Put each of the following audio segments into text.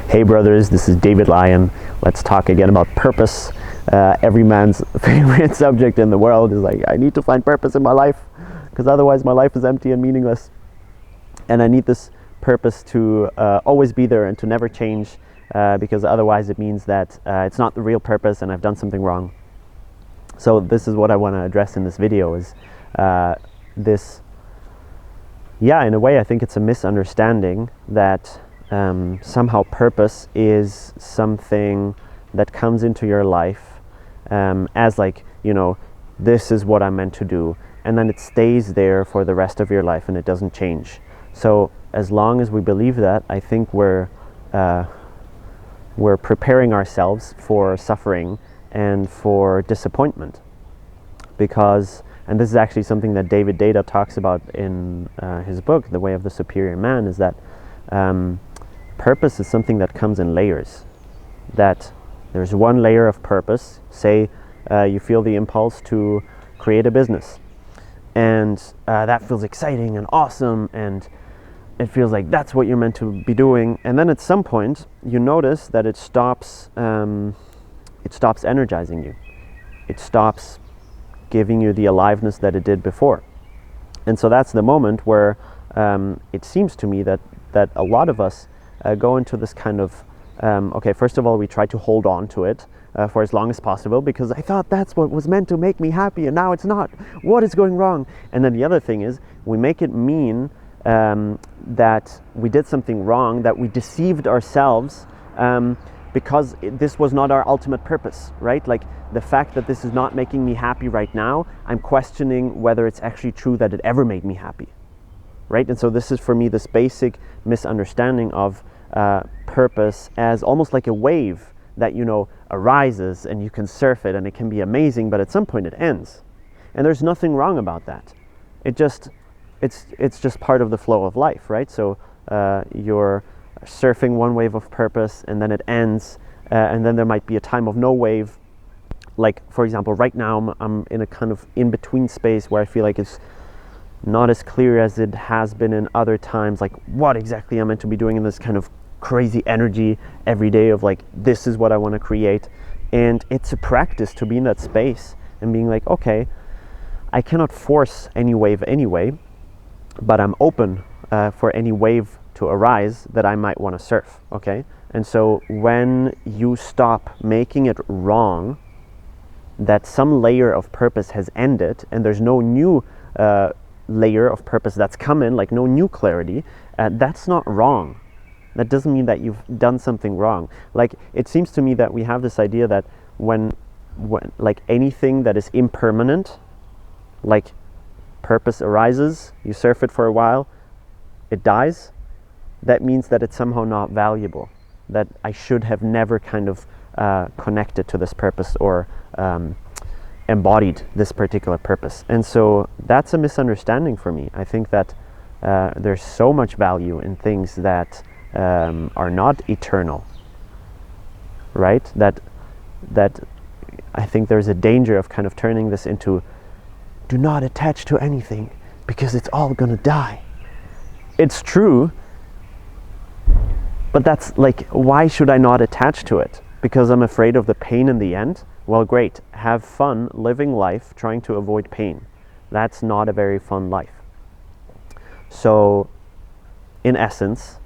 Hey brothers, this is David Lyon. Let's talk again about purpose. Every man's favorite subject in the world is like, I need to find purpose in my life because otherwise my life is empty and meaningless. And I need this purpose to always be there and to never change because otherwise it means that it's not the real purpose and I've done something wrong. So this is what I want to address in this video is this. Yeah, in a way I think it's a misunderstanding that somehow purpose is something that comes into your life as like, you know, this is what I'm meant to do, and then it stays there for the rest of your life and it doesn't change. So as long as we believe that, I think we're preparing ourselves for suffering and for disappointment, because, and this is actually something that David Deida talks about in his book, The Way of the Superior Man, is that purpose is something that comes in layers. That there's one layer of purpose, say you feel the impulse to create a business, and that feels exciting and awesome, and it feels like that's what you're meant to be doing, and then at some point you notice that it stops energizing you. It stops giving you the aliveness that it did before. And so that's the moment where it seems to me that a lot of us go into this kind of, okay, first of all, we try to hold on to it for as long as possible because I thought that's what was meant to make me happy and now it's not. What is going wrong? And then the other thing is we make it mean that we did something wrong, that we deceived ourselves because this was not our ultimate purpose, right? Like the fact that this is not making me happy right now, I'm questioning whether it's actually true that it ever made me happy, right? And so this is for me this basic misunderstanding of purpose as almost like a wave that, you know, arises and you can surf it and it can be amazing, but at some point it ends. And there's nothing wrong about that. It's just part of the flow of life, right? So you're surfing one wave of purpose and then it ends, and then there might be a time of no wave. Like, for example, right now I'm in a kind of in-between space where I feel like it's not as clear as it has been in other times, like what exactly I'm meant to be doing in this kind of crazy energy every day of like, this is what I want to create. And it's a practice to be in that space and being like, okay, I cannot force any wave anyway, but I'm open for any wave to arise that I might want to surf, okay? And so when you stop making it wrong, that some layer of purpose has ended and there's no new layer of purpose that's come in, like no new clarity, that's not wrong. That doesn't mean that you've done something wrong. Like, it seems to me that we have this idea that when like anything that is impermanent, like purpose arises, you surf it for a while, it dies, that means that it's somehow not valuable, that I should have never kind of connected to this purpose or embodied this particular purpose. And so that's a misunderstanding for me. I think that there's so much value in things that are not eternal, right? That I think there's a danger of kind of turning this into, do not attach to anything because it's all gonna die. It's true, but that's like, why should I not attach to it? Because I'm afraid of the pain in the end? Well, great, have fun living life trying to avoid pain. That's not a very fun life. So in essence,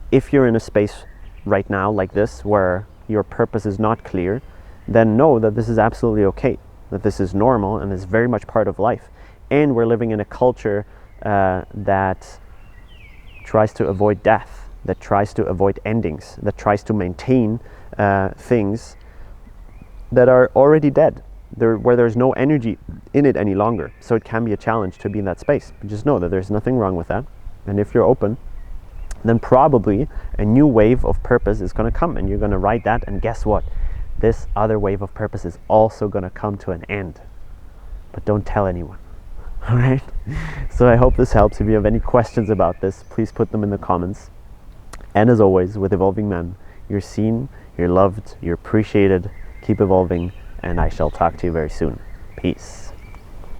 if you're in a space right now like this where your purpose is not clear, then know that this is absolutely okay, that this is normal and is very much part of life. And we're living in a culture that tries to avoid death, that tries to avoid endings, that tries to maintain things that are already dead, where there's no energy in it any longer. So it can be a challenge to be in that space. But just know that there's nothing wrong with that. And if you're open, then probably a new wave of purpose is going to come and you're going to ride that. And guess what? This other wave of purpose is also going to come to an end. But don't tell anyone. All right? So I hope this helps. If you have any questions about this, please put them in the comments. And as always, with Evolving Men, you're seen, you're loved, you're appreciated. Keep evolving, and I shall talk to you very soon. Peace.